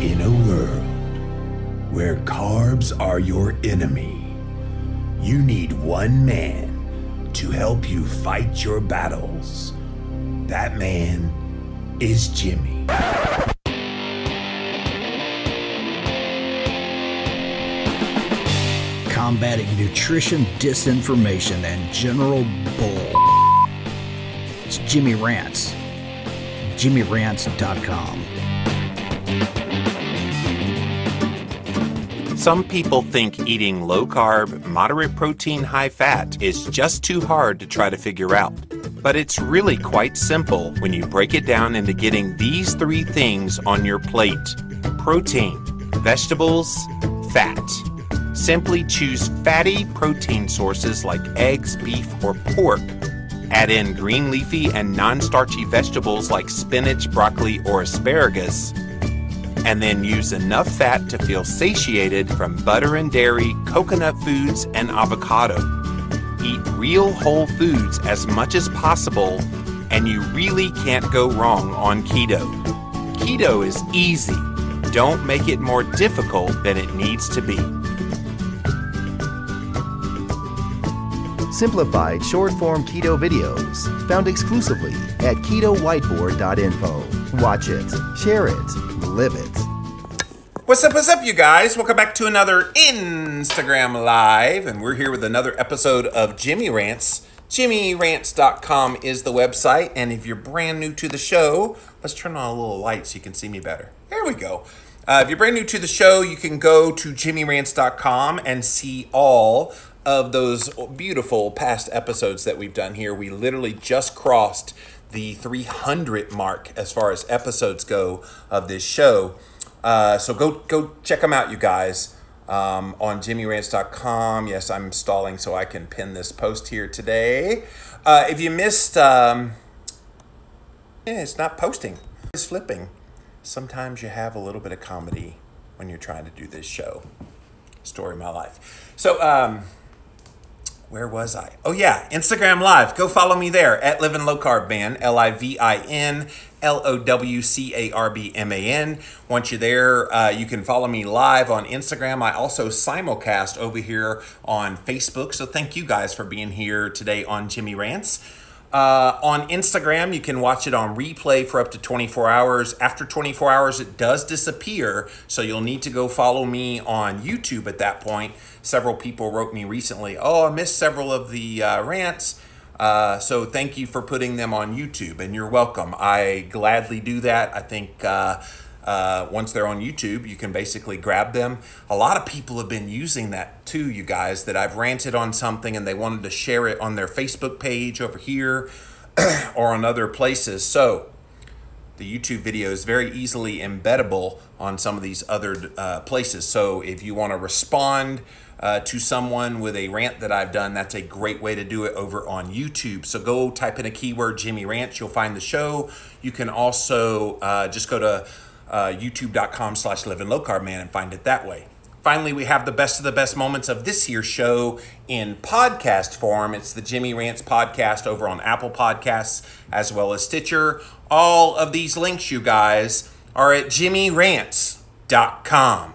In a world where carbs are your enemy, you need one man to help you fight your battles. That man is Jimmy. Combating nutrition disinformation and general bull. It's Jimmy Rants. JimmyRants.com. Some people think eating low-carb, moderate protein, high-fat is just too hard to try to figure out. But it's really quite simple when you break it down into getting these three things on your plate: protein, vegetables, fat. Simply choose fatty protein sources like eggs, beef, or pork. Add in green leafy and non-starchy vegetables like spinach, broccoli, or asparagus. And then use enough fat to feel satiated from butter and dairy, coconut foods, and avocado. Eat real whole foods as much as possible, and you really can't go wrong on keto. Keto is easy. Don't make it more difficult than it needs to be. Simplified short-form keto videos found exclusively at ketowhiteboard.info. Watch it, share it, live it. What's up, you guys? Welcome back to another Instagram Live, and we're here with another episode of Jimmy Rants. JimmyRants.com is the website, and if you're brand new to the show, let's turn on a little light so you can see me better. There we go. If you're brand new to the show, you can go to JimmyRants.com and see all of those beautiful past episodes that we've done here. We literally just crossed the 300 mark as far as episodes go of this show. So go check them out, you guys, on JimmyRants.com. Yes, I'm stalling so I can pin this post here today. If you missed, it's not posting, it's flipping. Sometimes you have a little bit of comedy when you're trying to do this show. Story of my life. So, where was I? Oh yeah, Instagram Live. Go follow me there at Living Low Carb Man, LivinLowCarbMan. Once you're there, you can follow me live on Instagram. I also simulcast over here on Facebook. So thank you guys for being here today on Jimmy Rants. On Instagram, you can watch it on replay for up to 24 hours. After 24 hours, it does disappear, so you'll need to go follow me on YouTube at that point. Several people wrote me recently, oh, I missed several of the rants, so thank you for putting them on YouTube, and you're welcome. I gladly do that. I think once they're on YouTube, you can basically grab them. A lot of people have been using that too, you guys, that I've ranted on something and they wanted to share it on their Facebook page over here or on other places. So the YouTube video is very easily embeddable on some of these other places. So if you want to respond to someone with a rant that I've done, that's a great way to do it over on YouTube. So go type in a keyword, Jimmy Rants, you'll find the show. You can also just go to youtube.com/livinglowcarbman and find it that way. Finally, we have the best of the best moments of this here show in podcast form. It's the Jimmy Rants podcast over on Apple Podcasts as well as Stitcher. All of these links, you guys, are at jimmyrants.com.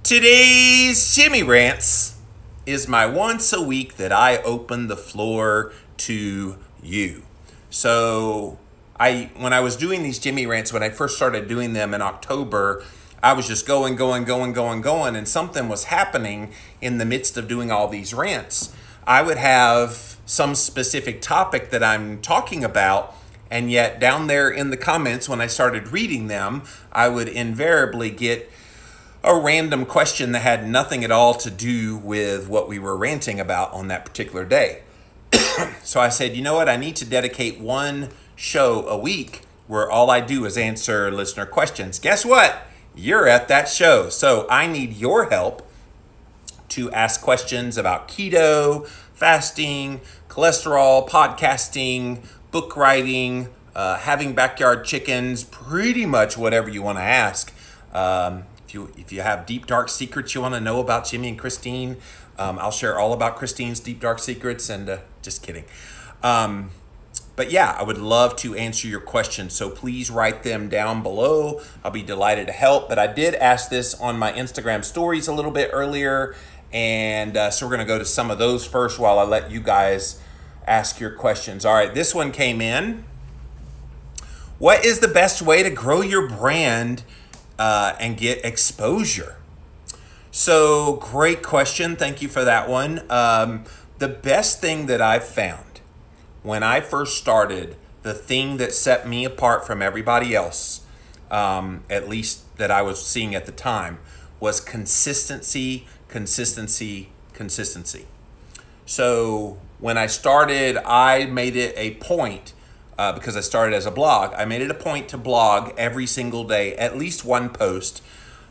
Today's Jimmy Rants is my once a week that I open the floor to you. So when I was doing these Jimmy Rants, when I first started doing them in October, I was just going, and something was happening in the midst of doing all these rants. I would have some specific topic that I'm talking about, and yet down there in the comments, when I started reading them, I would invariably get a random question that had nothing at all to do with what we were ranting about on that particular day. So I said, you know what, I need to dedicate one show a week where all I do is answer listener questions. Guess what? You're at that show. So I need your help to ask questions about keto, fasting, cholesterol, podcasting, book writing, having backyard chickens, pretty much whatever you want to ask. If you have deep, dark secrets you want to know about Jimmy and Christine, I'll share all about Christine's deep, dark secrets, and just kidding. But yeah, I would love to answer your questions. So please write them down below. I'll be delighted to help. But I did ask this on my Instagram stories a little bit earlier. And so we're going to go to some of those first while I let you guys ask your questions. All right, this one came in. What is the best way to grow your brand and get exposure? So great question. Thank you for that one. The best thing that I've found when I first started, the thing that set me apart from everybody else, at least that I was seeing at the time, was consistency. So when I started, I made it a point, because I started as a blog, I made it a point to blog every single day, at least one post,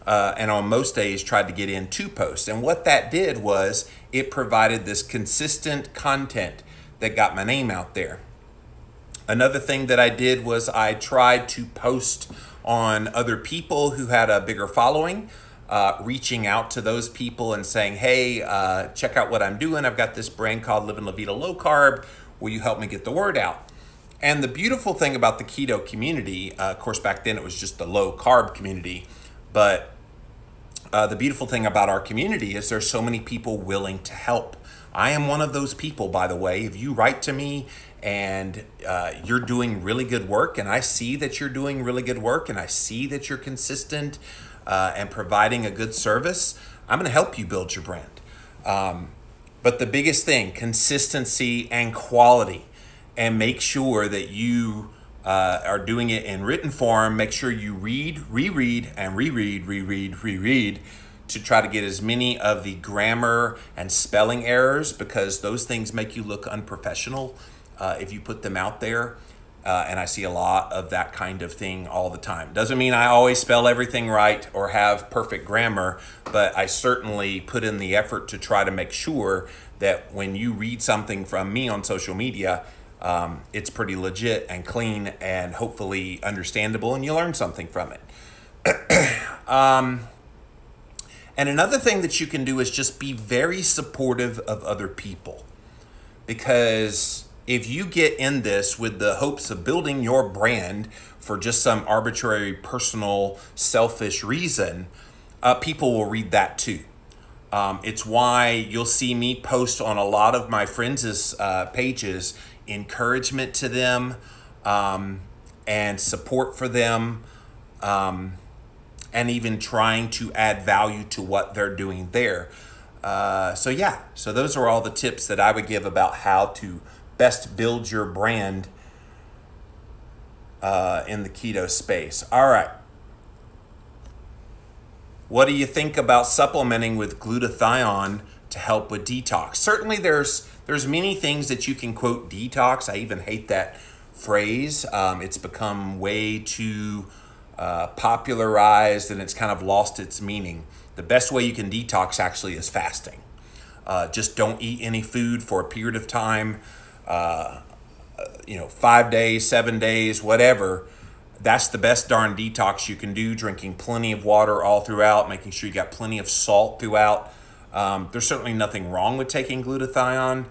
and on most days tried to get in 2 posts. And what that did was it provided this consistent content that got my name out there. Another thing that I did was I tried to post on other people who had a bigger following, reaching out to those people and saying, hey, check out what I'm doing. I've got this brand called Living La Vida Low Carb. Will you help me get the word out? And the beautiful thing about the keto community, of course, back then it was just the low carb community, but the beautiful thing about our community is there's so many people willing to help. I am one of those people, by the way. If you write to me and you're doing really good work, and I see that you're doing really good work, and I see that you're consistent and providing a good service, I'm going to help you build your brand. But the biggest thing, consistency and quality, and make sure that you are doing it in written form. Make sure you read, reread, and reread to try to get as many of the grammar and spelling errors, because those things make you look unprofessional if you put them out there. And I see a lot of that kind of thing all the time. Doesn't mean I always spell everything right or have perfect grammar, but I certainly put in the effort to try to make sure that when you read something from me on social media, it's pretty legit and clean and hopefully understandable, and you learn something from it. And another thing that you can do is just be very supportive of other people, because if you get in this with the hopes of building your brand for just some arbitrary, personal, selfish reason, people will read that too. It's why you'll see me post on a lot of my friends' pages encouragement to them and support for them, and even trying to add value to what they're doing there. So yeah, so those are all the tips that I would give about how to best build your brand in the keto space. All right. What do you think about supplementing with glutathione to help with detox? Certainly there's many things that you can quote detox. I even hate that phrase. It's become way too popularized, and it's kind of lost its meaning. The best way you can detox actually is fasting. Just don't eat any food for a period of time, 5 days, 7 days, whatever. That's the best darn detox you can do, drinking plenty of water all throughout, making sure you got plenty of salt throughout. There's certainly nothing wrong with taking glutathione.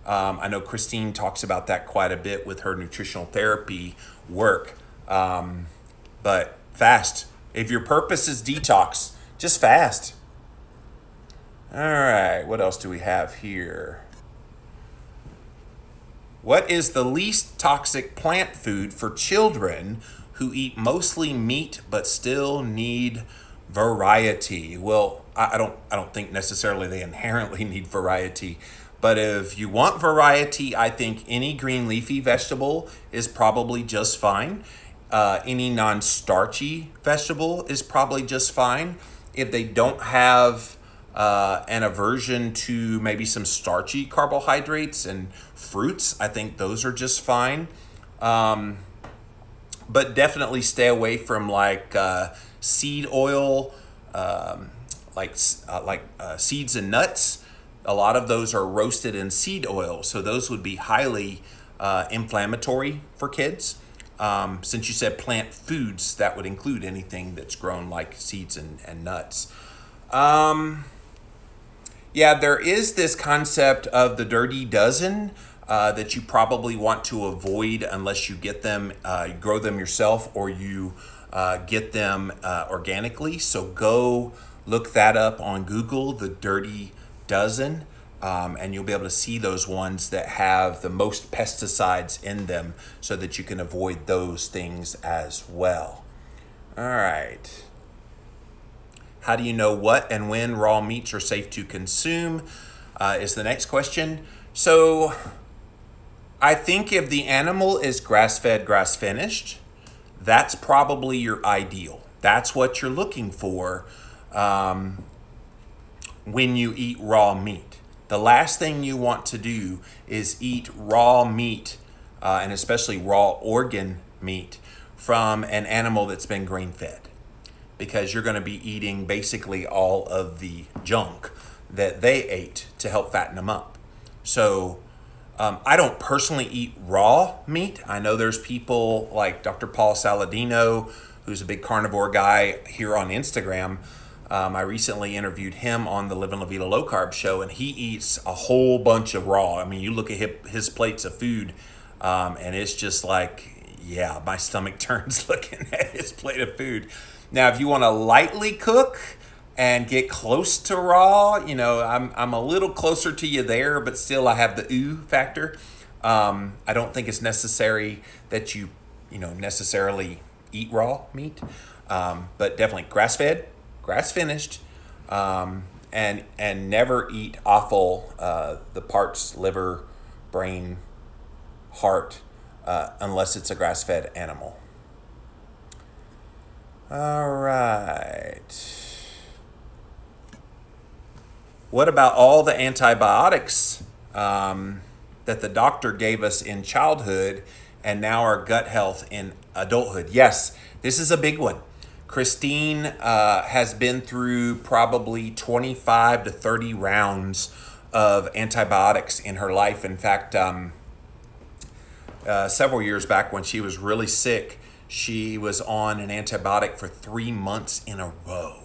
I know Christine talks about that quite a bit with her nutritional therapy work. But fast. If your purpose is detox, just fast. All right, what else do we have here? What is the least toxic plant food for children who eat mostly meat but still need variety? Well, I don't think necessarily they inherently need variety, but if you want variety, I think any green leafy vegetable is probably just fine. Any non-starchy vegetable is probably just fine. If they don't have an aversion to maybe some starchy carbohydrates and fruits, I think those are just fine. But definitely stay away from like seed oil, like seeds and nuts. A lot of those are roasted in seed oil, so those would be highly inflammatory for kids. Since you said plant foods, that would include anything that's grown like seeds and nuts. Yeah, there is this concept of the dirty dozen. that you probably want to avoid unless you get them, you grow them yourself, or you get them organically. So go look that up on Google, the Dirty Dozen, and you'll be able to see those ones that have the most pesticides in them so that you can avoid those things as well. All right. How do you know what and when raw meats are safe to consume is the next question. So I think if the animal is grass-fed, grass-finished, that's probably your ideal. That's what you're looking for when you eat raw meat. The last thing you want to do is eat raw meat, and especially raw organ meat, from an animal that's been grain-fed, because you're going to be eating basically all of the junk that they ate to help fatten them up. So I don't personally eat raw meat. I know there's people like Dr. Paul Saladino, who's a big carnivore guy here on Instagram. I recently interviewed him on the Living La Vida Low Carb show, and he eats a whole bunch of raw. I mean, you look at his plates of food, and it's just like, yeah, my stomach turns looking at his plate of food. Now, if you want to lightly cook and get close to raw, you know, I'm a little closer to you there, but still I have the ooh factor. I don't think it's necessary that you necessarily eat raw meat, but definitely grass-fed, grass-finished, and never eat offal, the parts, liver, brain, heart, unless it's a grass-fed animal. All right. What about all the antibiotics that the doctor gave us in childhood and now our gut health in adulthood? Yes, this is a big one. Christine has been through probably 25 to 30 rounds of antibiotics in her life. In fact, several years back when she was really sick, she was on an antibiotic for 3 months in a row.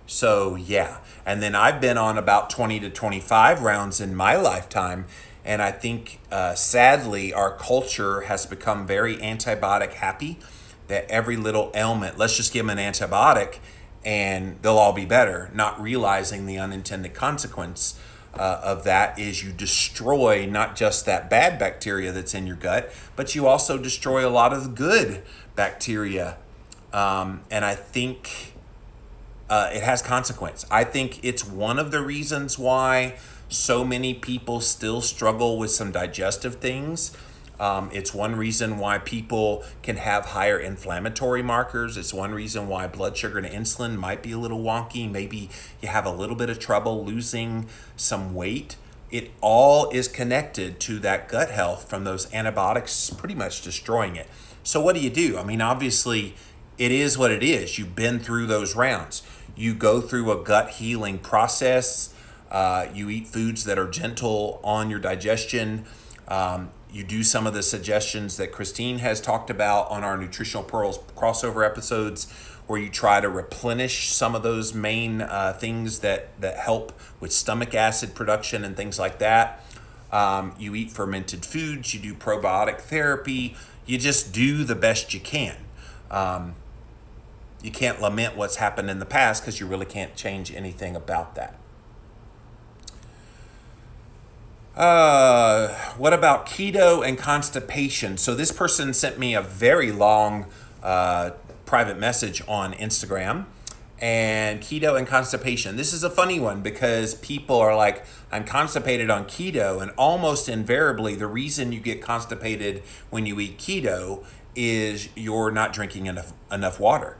So yeah, and then I've been on about 20 to 25 rounds in my lifetime, and I think sadly our culture has become very antibiotic happy, that every little ailment, let's just give them an antibiotic and they'll all be better, not realizing the unintended consequence of that is you destroy not just that bad bacteria that's in your gut, but you also destroy a lot of the good bacteria. And I think it has consequence. I think it's one of the reasons why so many people still struggle with some digestive things. It's one reason why people can have higher inflammatory markers. It's one reason why blood sugar and insulin might be a little wonky. Maybe you have a little bit of trouble losing some weight. It all is connected to that gut health from those antibiotics pretty much destroying it. So what do? I mean, obviously, it is what it is. You've been through those rounds. You go through a gut healing process. You eat foods that are gentle on your digestion. You do some of the suggestions that Christine has talked about on our Nutritional Pearls crossover episodes, where you try to replenish some of those main things that help with stomach acid production and things like that. You eat fermented foods. You do probiotic therapy. You just do the best you can. You can't lament what's happened in the past because you really can't change anything about that. What about keto and constipation? So this person sent me a very long private message on Instagram, and keto and constipation. This is a funny one because people are like, I'm constipated on keto, and almost invariably the reason you get constipated when you eat keto is you're not drinking enough water.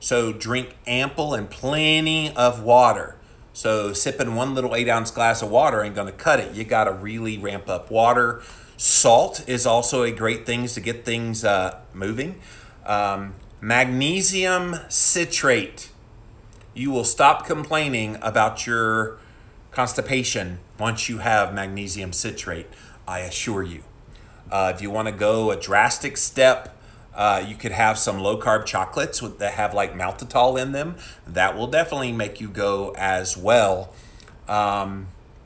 So drink ample and plenty of water. So sipping one little 8-ounce glass of water ain't gonna cut it. You gotta really ramp up water. Salt is also a great thing to get things moving. Magnesium citrate. You will stop complaining about your constipation once you have magnesium citrate, I assure you. If you wanna go a drastic step, you could have some low-carb chocolates that have like maltitol in them. That will definitely make you go as well.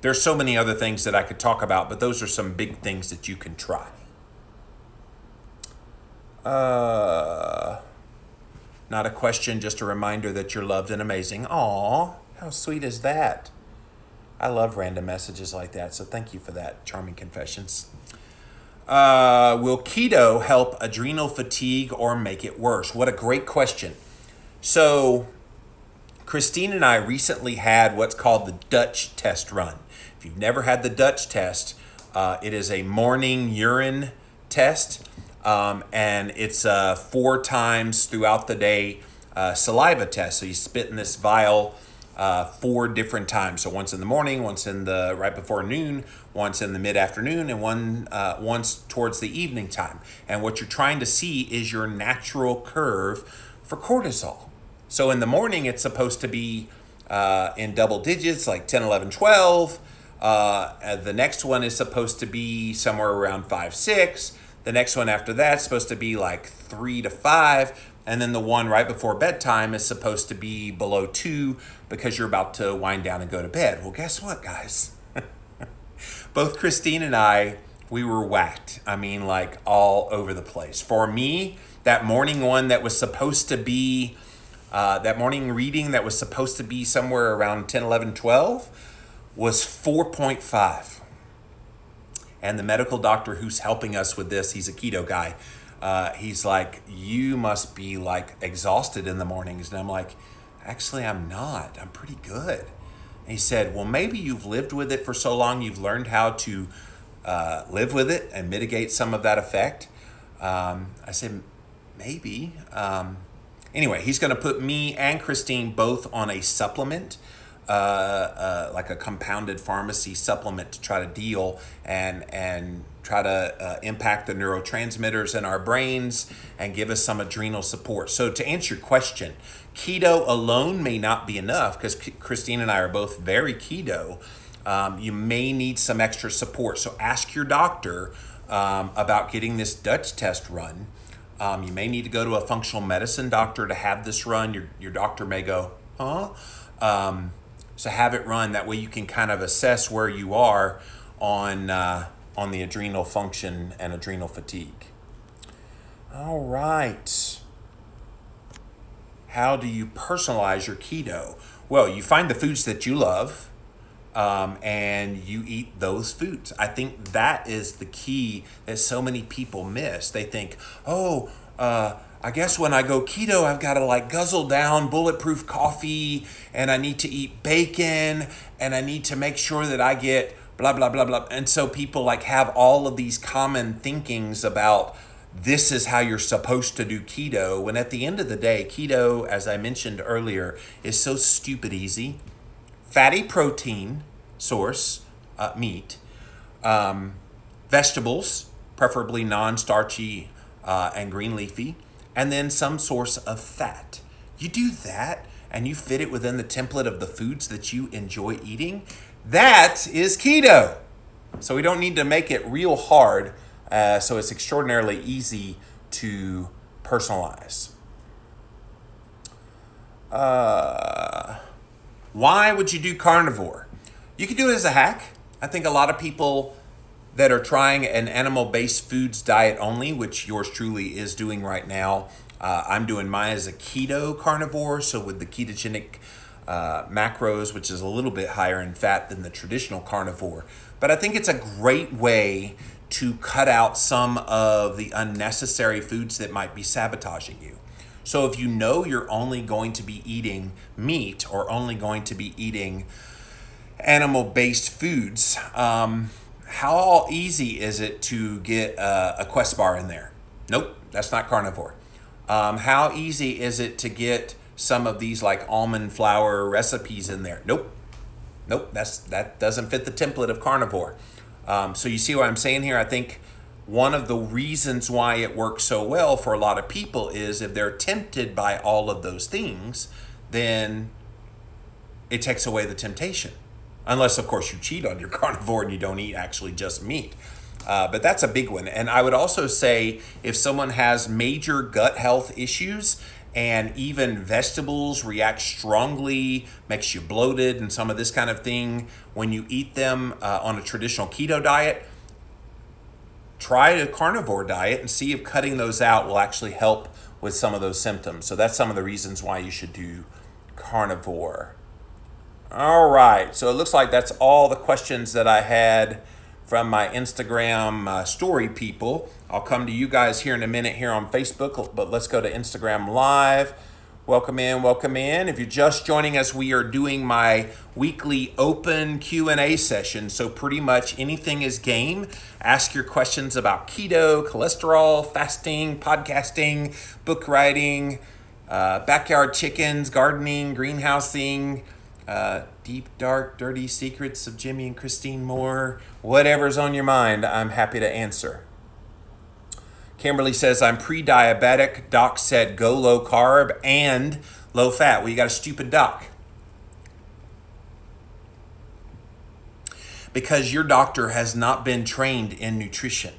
There's so many other things that I could talk about, but those are some big things that you can try. Not a question, just a reminder that you're loved and amazing. Aw, how sweet is that? I love random messages like that, so thank you for that, Charming Confessions. Will keto help adrenal fatigue or make it worse? What a great question. So, Christine and I recently had what's called the Dutch test run. If you've never had the Dutch test, it is a morning urine test, and it's 4 times throughout the day saliva test. So you spit in this vial 4 different times. So once in the morning, once in the right before noon, once in the mid-afternoon, and once towards the evening time. And what you're trying to see is your natural curve for cortisol. So in the morning, it's supposed to be in double digits, like 10, 11, 12. The next one is supposed to be somewhere around 5, 6. The next one after that is supposed to be like 3 to 5. And then the one right before bedtime is supposed to be below 2 because you're about to wind down and go to bed. Well, guess what, guys? Both Christine and I, we were whacked. I mean, like all over the place. For me, that morning one that was supposed to be, that morning reading that was supposed to be somewhere around 10, 11, 12 was 4.5. And the medical doctor who's helping us with this, he's a keto guy. He's like, you must be like exhausted in the mornings. And I'm like, actually, I'm not. I'm pretty good. And he said, well, maybe you've lived with it for so long, you've learned how to live with it and mitigate some of that effect. I said, maybe. Anyway, he's going to put me and Christine both on a supplement, like a compounded pharmacy supplement to try to deal and try to impact the neurotransmitters in our brains and give us some adrenal support. So to answer your question, keto alone may not be enough because Christine and I are both very keto. You may need some extra support. So ask your doctor about getting this Dutch test run. You may need to go to a functional medicine doctor to have this run. Your doctor may go, huh? So have it run. That way you can kind of assess where you are on the adrenal function and adrenal fatigue. All right. How do you personalize your keto? Well, you find the foods that you love, and you eat those foods. I think that is the key that so many people miss. They think, I guess when I go keto, I've got to like guzzle down bulletproof coffee, and I need to eat bacon, and I need to make sure that I get blah, blah, blah, blah. And so people like have all of these common thinkings about this is how you're supposed to do keto, when at the end of the day, keto, as I mentioned earlier, is so stupid easy. Fatty protein source, meat, vegetables, preferably non-starchy and green leafy, and then some source of fat. You do that and you fit it within the template of the foods that you enjoy eating. That is keto. So we don't need to make it real hard. So it's extraordinarily easy to personalize. Why would you do carnivore? You could do it as a hack. I think a lot of people that are trying an animal-based foods diet only, which yours truly is doing right now. I'm doing mine as a keto carnivore, so with the ketogenic macros, which is a little bit higher in fat than the traditional carnivore. But I think it's a great way to cut out some of the unnecessary foods that might be sabotaging you. So if you know you're only going to be eating meat or only going to be eating animal-based foods, how easy is it to get a Quest bar in there? Nope, that's not carnivore. How easy is it to get some of these like almond flour recipes in there? Nope, that doesn't fit the template of carnivore. So you see what I'm saying here? I think one of the reasons why it works so well for a lot of people is if they're tempted by all of those things, then it takes away the temptation. Unless, of course, you cheat on your carnivore and you don't eat actually just meat. But that's a big one. And I would also say if someone has major gut health issues and even vegetables react strongly, makes you bloated and some of this kind of thing when you eat them on a traditional keto diet. Try a carnivore diet and see if cutting those out will actually help with some of those symptoms. So that's some of the reasons why you should do carnivore. All right, so it looks like that's all the questions that I had from my Instagram story people. I'll come to you guys here in a minute here on Facebook, but let's go to Instagram Live. Welcome in, welcome in. If you're just joining us, we are doing my weekly open Q&A session. So pretty much anything is game. Ask your questions about keto, cholesterol, fasting, podcasting, book writing, backyard chickens, gardening, greenhousing, deep, dark, dirty secrets of Jimmy and Christine Moore. Whatever's on your mind, I'm happy to answer. Kimberly says, I'm pre-diabetic. Doc said go low carb and low fat. Well, you got a stupid doc. Because your doctor has not been trained in nutrition.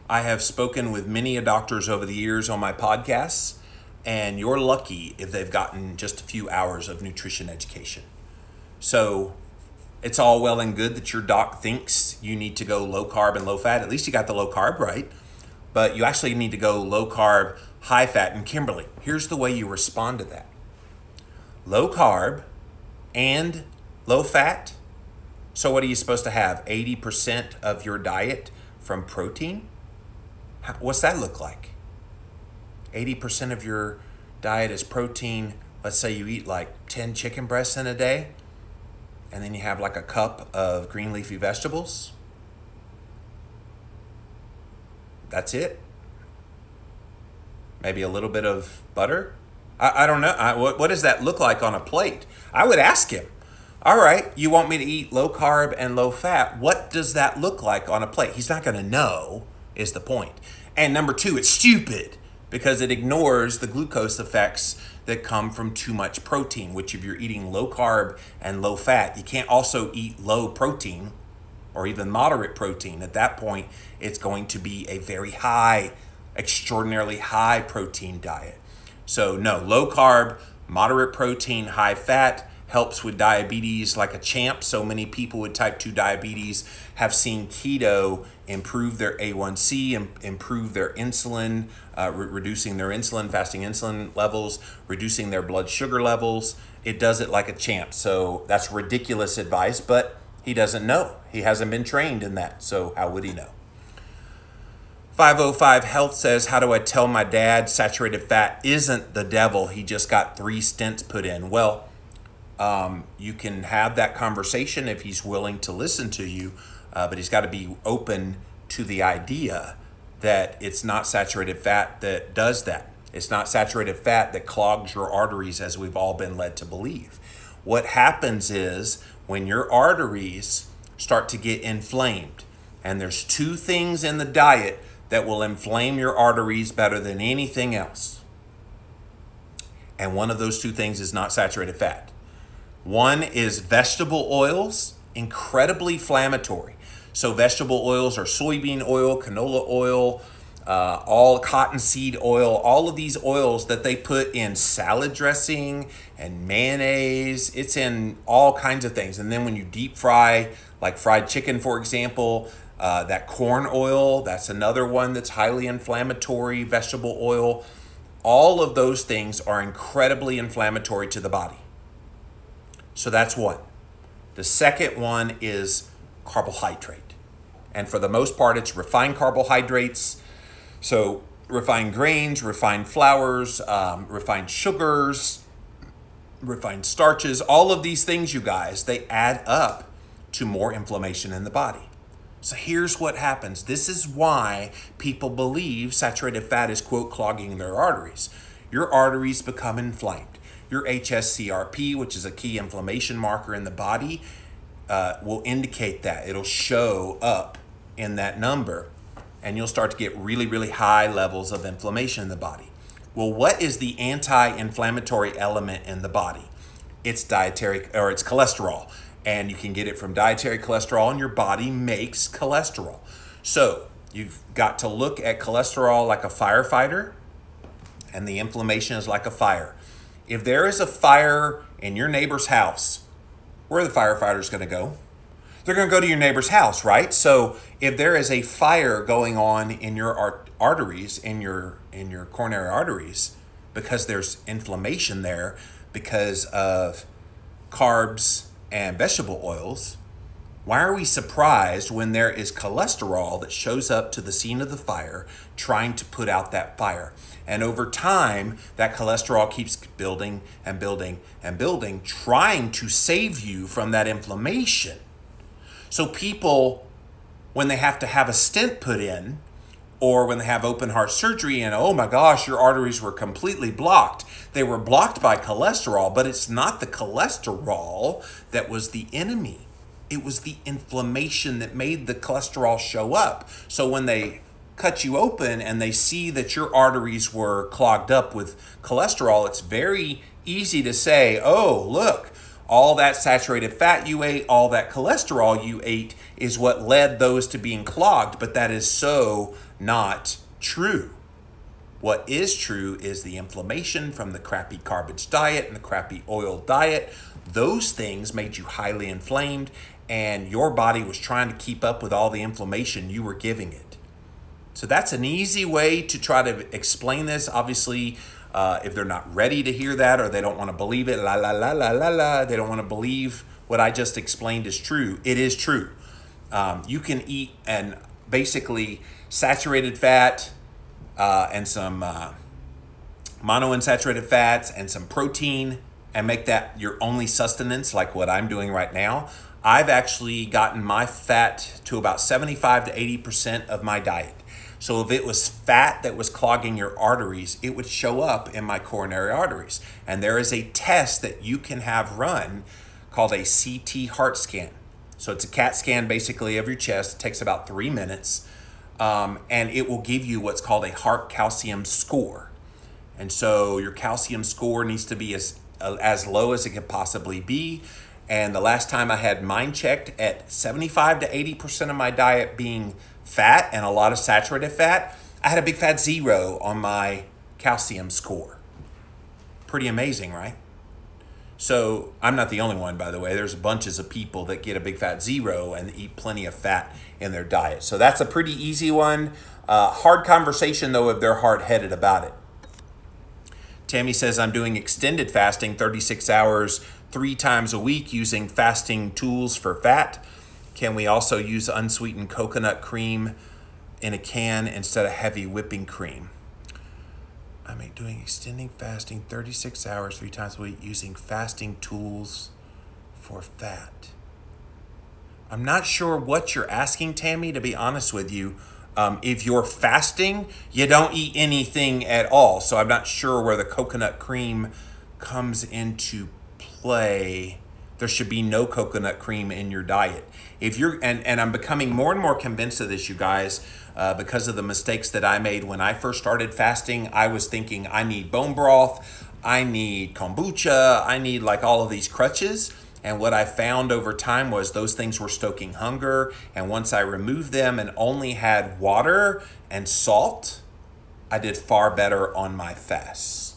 I have spoken with many doctors over the years on my podcasts, and you're lucky if they've gotten just a few hours of nutrition education. So it's all well and good that your doc thinks you need to go low carb and low fat. At least you got the low carb right. But you actually need to go low carb, high fat. And Kimberly, here's the way you respond to that. Low carb and low fat. So what are you supposed to have? 80% of your diet from protein? What's that look like? 80% of your diet is protein. Let's say you eat like 10 chicken breasts in a day, and then you have like a cup of green leafy vegetables. That's it. Maybe a little bit of butter. I don't know. What does that look like on a plate? I would ask him, all right, you want me to eat low carb and low fat. What does that look like on a plate? He's not going to know is the point. And number two, it's stupid because it ignores the glucose effects that come from too much protein, which if you're eating low carb and low fat, you can't also eat low protein or even moderate protein. At that point, it's going to be a very high, extraordinarily high protein diet. So no, low carb, moderate protein, high fat helps with diabetes like a champ. So many people with type 2 diabetes have seen keto improve their A1C, improve their insulin, reducing their insulin, fasting insulin levels, reducing their blood sugar levels. It does it like a champ. So that's ridiculous advice, but he doesn't know. He hasn't been trained in that. So how would he know? 505 Health says, how do I tell my dad saturated fat isn't the devil? He just got 3 stents put in. Well, you can have that conversation if he's willing to listen to you, but he's got to be open to the idea that it's not saturated fat that does that. It's not saturated fat that clogs your arteries as we've all been led to believe. What happens is when your arteries start to get inflamed, and there's 2 things in the diet that will inflame your arteries better than anything else. And one of those 2 things is not saturated fat. One is vegetable oils, incredibly inflammatory. So vegetable oils are soybean oil, canola oil, all cottonseed oil, all of these oils that they put in salad dressing and mayonnaise. It's in all kinds of things. And then when you deep fry, like fried chicken, for example, that corn oil, that's another one that's highly inflammatory, vegetable oil. All of those things are incredibly inflammatory to the body. So that's one. The second one is carbohydrate. And for the most part, it's refined carbohydrates. So refined grains, refined flours, refined sugars, refined starches, all of these things, you guys, they add up to more inflammation in the body. So here's what happens. This is why people believe saturated fat is, quote, clogging their arteries. Your arteries become inflamed. Your HSCRP, which is a key inflammation marker in the body, will indicate that. It'll show up in that number, and you'll start to get really, really high levels of inflammation in the body. Well, what is the anti-inflammatory element in the body? It's it's cholesterol. And you can get it from dietary cholesterol, and your body makes cholesterol. So you've got to look at cholesterol like a firefighter, and the inflammation is like a fire. If there is a fire in your neighbor's house, where are the firefighters going to go? They're going to go to your neighbor's house, right? So if there is a fire going on in your arteries, in your coronary arteries, because there's inflammation there because of carbs and vegetable oils, why are we surprised when there is cholesterol that shows up to the scene of the fire trying to put out that fire? And over time, that cholesterol keeps building and building and building, trying to save you from that inflammation. So people, when they have to have a stent put in, or when they have open heart surgery and, oh my gosh, your arteries were completely blocked. They were blocked by cholesterol, but it's not the cholesterol that was the enemy. It was the inflammation that made the cholesterol show up. So when they cut you open and they see that your arteries were clogged up with cholesterol, it's very easy to say, oh, look, all that saturated fat you ate, all that cholesterol you ate is what led those to being clogged. But that is so not true. What is true is the inflammation from the crappy carbage diet and the crappy oil diet. Those things made you highly inflamed, and your body was trying to keep up with all the inflammation you were giving it. So that's an easy way to try to explain this. Obviously, if they're not ready to hear that or they don't want to believe it, they don't want to believe what I just explained is true. It is true. You can eat and basically saturated fat and some monounsaturated fats and some protein and make that your only sustenance, like what I'm doing right now. I've actually gotten my fat to about 75 to 80% of my diet. So if it was fat that was clogging your arteries, it would show up in my coronary arteries. And there is a test that you can have run called a CT heart scan. So it's a CAT scan basically of your chest. It takes about 3 minutes. And it will give you what's called a heart calcium score. And so your calcium score needs to be as low as it could possibly be. And the last time I had mine checked at 75 to 80% of my diet being fat and a lot of saturated fat, I had a big fat 0 on my calcium score. Pretty amazing, right? So I'm not the only one, by the way. There's bunches of people that get a big fat 0 and eat plenty of fat in their diet. So that's a pretty easy one. Hard conversation, though, if they're hard-headed about it. Tammy says, I'm doing extended fasting, 36 hours, 3 times a week using fasting tools for fat. Can we also use unsweetened coconut cream in a can instead of heavy whipping cream? I'm doing extending fasting, 36 hours, 3 times a week using fasting tools for fat. I'm not sure what you're asking, Tammy, to be honest with you. If you're fasting, you don't eat anything at all. So I'm not sure where the coconut cream comes into play. There should be no coconut cream in your diet. If you're, and I'm becoming more and more convinced of this, you guys, because of the mistakes that I made when I first started fasting. I was thinking I need bone broth, I need kombucha, I need like all of these crutches. And what I found over time was those things were stoking hunger. And once I removed them and only had water and salt, I did far better on my fasts.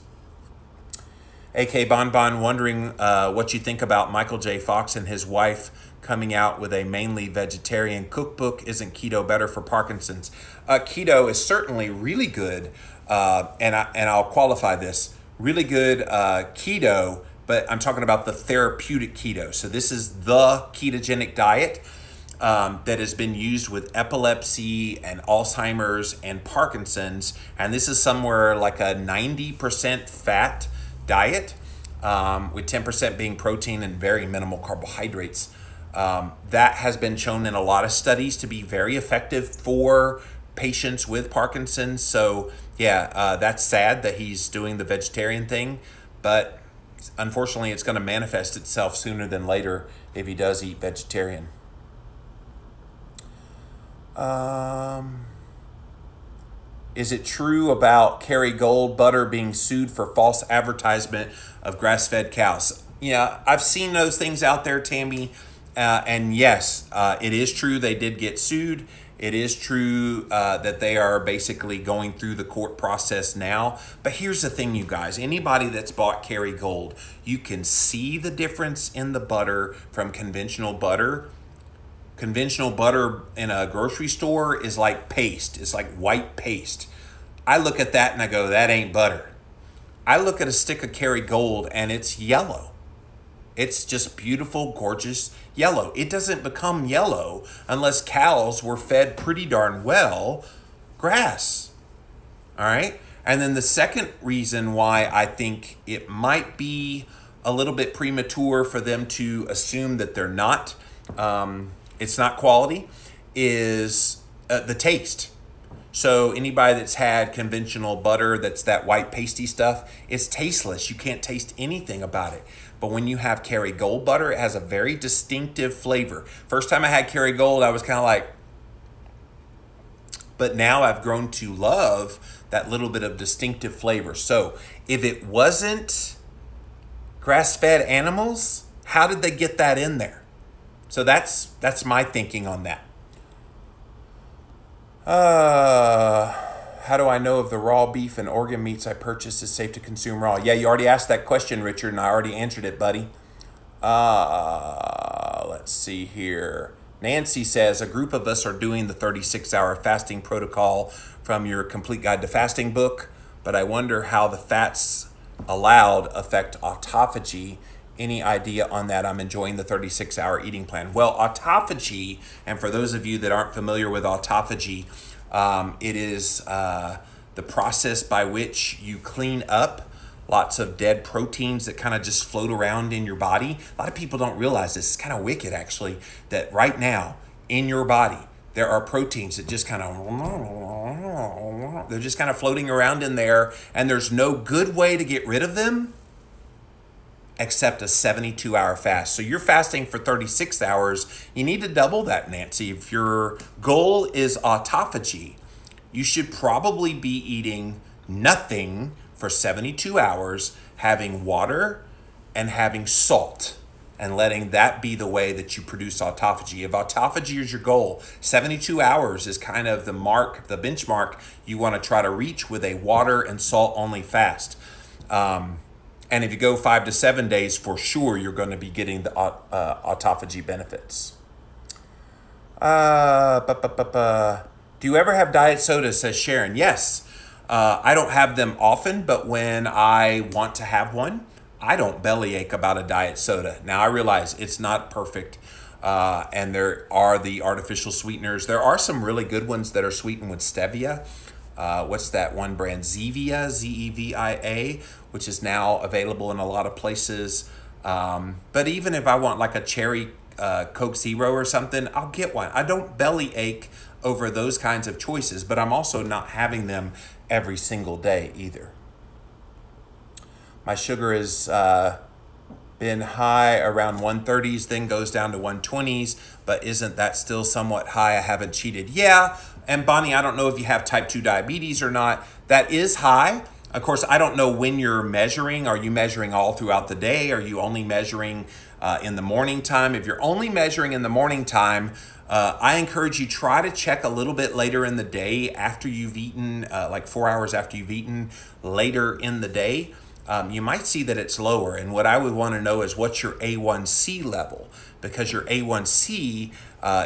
AK Bonbon wondering what you think about Michael J. Fox and his wife coming out with a mainly vegetarian cookbook. Isn't keto better for Parkinson's? Keto is certainly really good, and I'll qualify this. Really good keto, but I'm talking about the therapeutic keto. So this is the ketogenic diet that has been used with epilepsy and Alzheimer's and Parkinson's. And this is somewhere like a 90% fat diet with 10% being protein and very minimal carbohydrates. That has been shown in a lot of studies to be very effective for patients with Parkinson's. So yeah, that's sad that he's doing the vegetarian thing, but unfortunately it's going to manifest itself sooner than later if he does eat vegetarian. Is it true about Kerrygold butter being sued for false advertisement of grass-fed cows? Yeah, I've seen those things out there, Tammy. And yes, it is true they did get sued. It is true that they are basically going through the court process now. But here's the thing, you guys. Anybody that's bought Kerrygold, you can see the difference in the butter from conventional butter. Conventional butter in a grocery store is like paste. It's like white paste. I look at that and I go, that ain't butter. I look at a stick of Kerrygold and it's yellow. It's just beautiful, gorgeous yellow. It doesn't become yellow unless cows were fed pretty darn well grass. All right? And then the second reason why I think it might be a little bit premature for them to assume that they're not, it's not quality, is the taste. So anybody that's had conventional butter, that's that white pasty stuff, it's tasteless. You can't taste anything about it. But when you have Kerrygold butter, it has a very distinctive flavor. First time I had Kerrygold, I was kind of like, but now I've grown to love that little bit of distinctive flavor. So if it wasn't grass-fed animals, how did they get that in there? So that's my thinking on that. How do I know if the raw beef and organ meats I purchase is safe to consume raw? Yeah, you already asked that question, Richard, and I already answered it, buddy. Let's see here. Nancy says, a group of us are doing the 36-hour fasting protocol from your Complete Guide to Fasting book, but I wonder how the fats allowed affect autophagy. Any idea on that? I'm enjoying the 36-hour eating plan. Well, autophagy, and for those of you that aren't familiar with autophagy, it is the process by which you clean up lots of dead proteins that kind of just float around in your body. A lot of people don't realize this. It's kind of wicked, actually, that right now in your body, there are proteins that just kind of, they're just kind of floating around in there, and there's no good way to get rid of them except a 72-hour fast. So you're fasting for 36 hours. You need to double that, Nancy. If your goal is autophagy, you should probably be eating nothing for 72 hours, having water and having salt, and letting that be the way that you produce autophagy. If autophagy is your goal, 72 hours is kind of the mark, the benchmark you want to try to reach with a water and salt only fast. And if you go 5 to 7 days, for sure, you're going to be getting the autophagy benefits. Do you ever have diet soda, says Sharon? Yes. I don't have them often, but when I want to have one, I don't bellyache about a diet soda. Now, I realize it's not perfect, and there are the artificial sweeteners. There are some really good ones that are sweetened with stevia. What's that one brand? Zevia, Z-E-V-I-A, which is now available in a lot of places. But even if I want like a cherry Coke Zero or something, I'll get one. I don't bellyache over those kinds of choices, but I'm also not having them every single day either. My sugar has been high around 130s, then goes down to 120s, but isn't that still somewhat high? I haven't cheated. Yeah, and Bonnie, I don't know if you have type 2 diabetes or not. That is high. Of course, I don't know when you're measuring. Are you measuring all throughout the day? Are you only measuring in the morning time? If you're only measuring in the morning time, I encourage you try to check a little bit later in the day after you've eaten, like 4 hours after you've eaten, later in the day. You might see that it's lower. And what I would want to know is what's your A1C level, because your A1C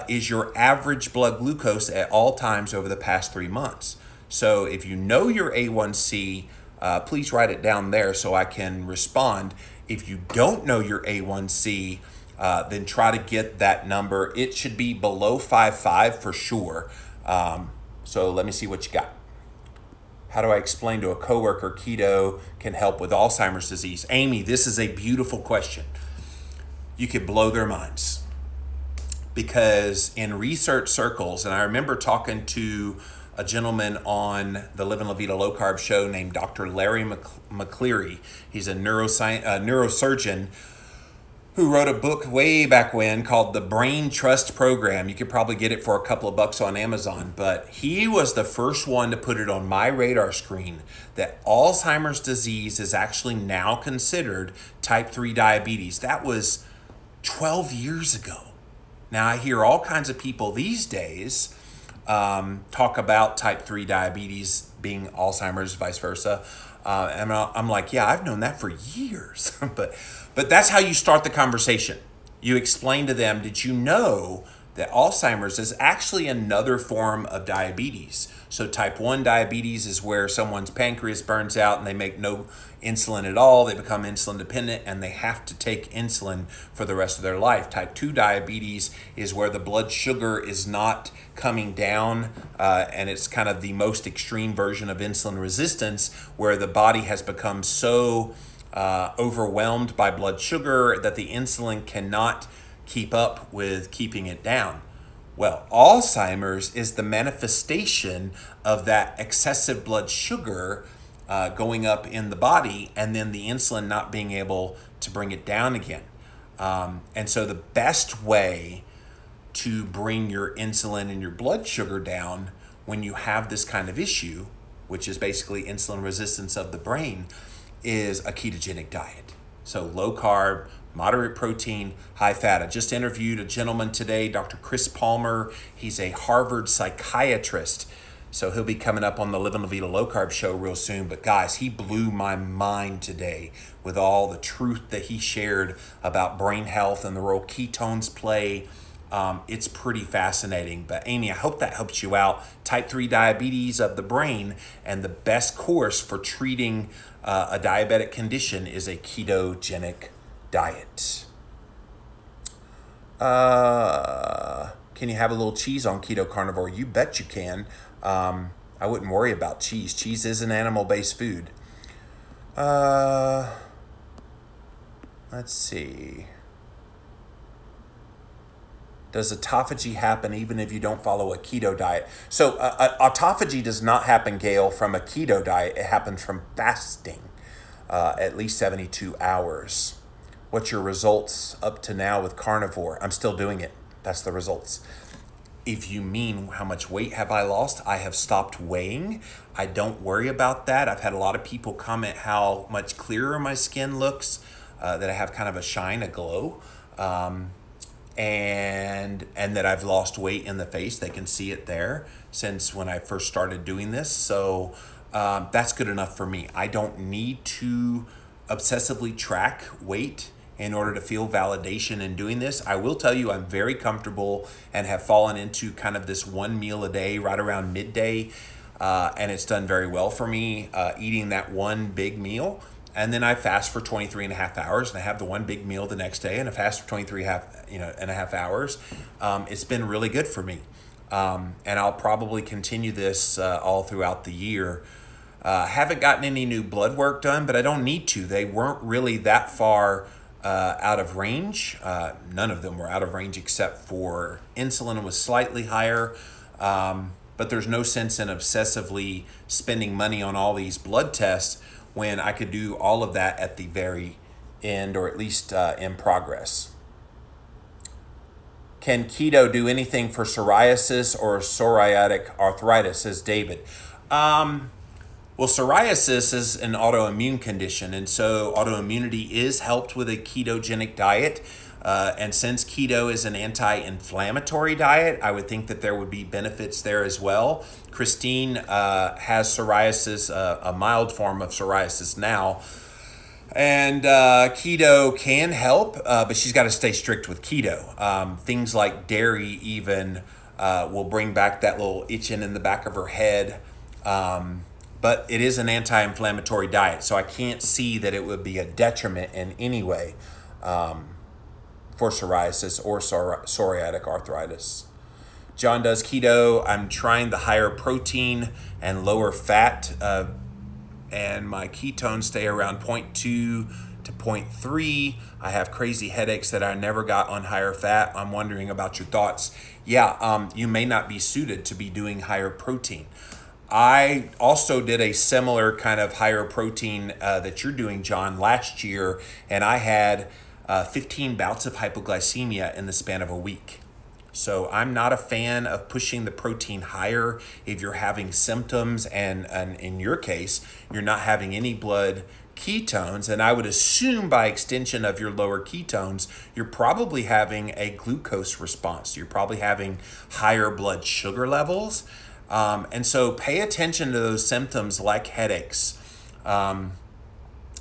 is your average blood glucose at all times over the past 3 months. So if you know your A1C, please write it down there so I can respond. If you don't know your A1C, then try to get that number. It should be below 5.5 for sure. So let me see what you got. How do I explain to a coworker keto can help with Alzheimer's disease? Amy, this is a beautiful question. You could blow their minds. Because in research circles, and I remember talking to a gentleman on the Live and La Vida Low Carb show named Dr. Larry McCleary. He's a neurosurgeon who wrote a book way back when called The Brain Trust Program. You could probably get it for a couple of bucks on Amazon, but he was the first one to put it on my radar screen that Alzheimer's disease is actually now considered type 3 diabetes. That was 12 years ago. Now I hear all kinds of people these days talk about type 3 diabetes being Alzheimer's, vice versa. And I'm like, yeah, I've known that for years. but that's how you start the conversation. You explain to them, did you know that Alzheimer's is actually another form of diabetes? So type 1 diabetes is where someone's pancreas burns out and they make no insulin at all. They become insulin dependent and they have to take insulin for the rest of their life. Type 2 diabetes is where the blood sugar is not coming down, and it's kind of the most extreme version of insulin resistance, where the body has become so overwhelmed by blood sugar that the insulin cannot keep up with keeping it down. Well, Alzheimer's is the manifestation of that excessive blood sugar going up in the body, and then the insulin not being able to bring it down again. And so the best way to bring your insulin and your blood sugar down when you have this kind of issue, which is basically insulin resistance of the brain, is a ketogenic diet. So low carb, moderate protein, high fat. I just interviewed a gentleman today, Dr. Chris Palmer. He's a Harvard psychiatrist. So he'll be coming up on the Living La Vida Low Carb show real soon. But guys, he blew my mind today with all the truth that he shared about brain health and the role ketones play. It's pretty fascinating. But Amy, I hope that helps you out. Type 3 diabetes of the brain, and the best course for treating a diabetic condition is a ketogenic diet. Can you have a little cheese on keto carnivore? You bet you can. I wouldn't worry about cheese. Cheese is an animal-based food. Let's see. Does autophagy happen even if you don't follow a keto diet? So autophagy does not happen, Gail, from a keto diet. It happens from fasting, at least 72 hours. What's your results up to now with carnivore? I'm still doing it. That's the results. If you mean how much weight have I lost, I have stopped weighing. I don't worry about that. I've had a lot of people comment how much clearer my skin looks, that I have kind of a shine, a glow, and that I've lost weight in the face. They can see it there since when I first started doing this. So that's good enough for me. I don't need to obsessively track weight in order to feel validation in doing this. I will tell you I'm very comfortable and have fallen into kind of this one meal a day right around midday, and it's done very well for me, eating that one big meal. And then I fast for 23 and a half hours, and I have the one big meal the next day, and I fast for 23 and a half hours. It's been really good for me. And I'll probably continue this all throughout the year. Haven't gotten any new blood work done, but I don't need to. They weren't really that far out of range. None of them were out of range except for insulin was slightly higher. But there's no sense in obsessively spending money on all these blood tests when I could do all of that at the very end, or at least in progress. Can keto do anything for psoriasis or psoriatic arthritis, says David? Well, psoriasis is an autoimmune condition, and so autoimmunity is helped with a ketogenic diet. And since keto is an anti-inflammatory diet, I would think that there would be benefits there as well. Christine has psoriasis, a mild form of psoriasis now, and keto can help, but she's got to stay strict with keto. Things like dairy even will bring back that little itching in the back of her head. But it is an anti-inflammatory diet, so I can't see that it would be a detriment in any way for psoriasis or psoriatic arthritis. John does keto. I'm trying the higher protein and lower fat, and my ketones stay around 0.2 to 0.3. I have crazy headaches that I never got on higher fat. I'm wondering about your thoughts. Yeah, you may not be suited to be doing higher protein. I also did a similar kind of higher protein that you're doing, John, last year, and I had 15 bouts of hypoglycemia in the span of a week. So I'm not a fan of pushing the protein higher if you're having symptoms, and in your case, you're not having any blood ketones, and I would assume by extension of your lower ketones, you're probably having a glucose response. You're probably having higher blood sugar levels. And so pay attention to those symptoms like headaches. And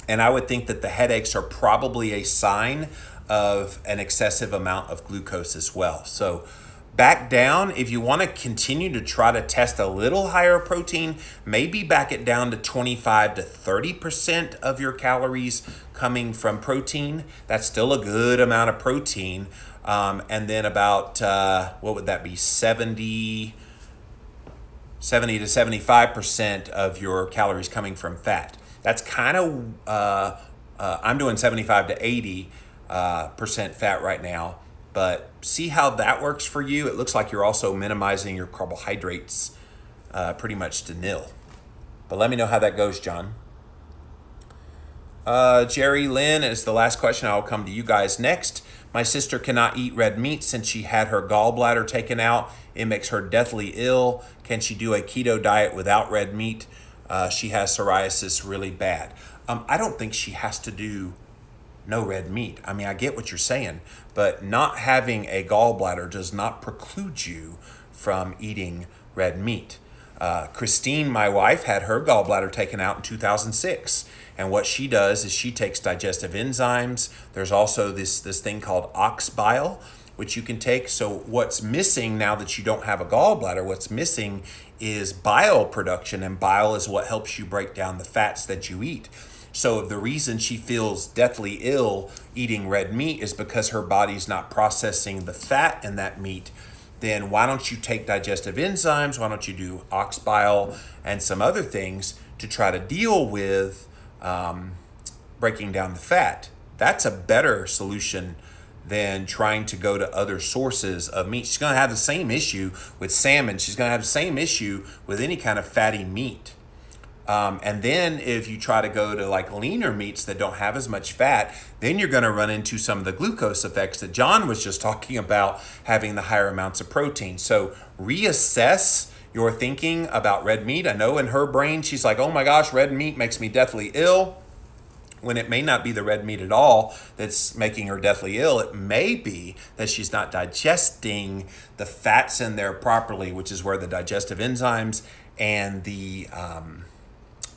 I would think that the headaches are probably a sign of an excessive amount of glucose as well. So back down. If you want to continue to try to test a little higher protein, maybe back it down to 25 to 30% of your calories coming from protein. That's still a good amount of protein. And then about, what would that be, 70 to 75% of your calories coming from fat. That's kind of, I'm doing 75 to 80% fat right now. But see how that works for you. It looks like you're also minimizing your carbohydrates pretty much to nil. But let me know how that goes, John. Jerry Lynn is the last question. I'll come to you guys next. My sister cannot eat red meat since she had her gallbladder taken out. It makes her deathly ill. Can she do a keto diet without red meat? She has psoriasis really bad. I don't think she has to do no red meat. I mean, I get what you're saying, but not having a gallbladder does not preclude you from eating red meat. Christine, my wife, had her gallbladder taken out in 2006. And what she does is she takes digestive enzymes. There's also this thing called ox bile, which you can take. So what's missing now that you don't have a gallbladder, what's missing is bile production, and bile is what helps you break down the fats that you eat. So the reason she feels deathly ill eating red meat is because her body's not processing the fat in that meat. Then why don't you take digestive enzymes? Why don't you do ox bile and some other things to try to deal with breaking down the fat? That's a better solution than trying to go to other sources of meat. She's going to have the same issue with salmon. She's going to have the same issue with any kind of fatty meat. And then if you try to go to like leaner meats that don't have as much fat, then you're going to run into some of the glucose effects that John was just talking about, having the higher amounts of protein. So reassess your thinking about red meat. I know in her brain, she's like, oh my gosh, red meat makes me deathly ill. When it may not be the red meat at all that's making her deathly ill. It may be that she's not digesting the fats in there properly, which is where the digestive enzymes and the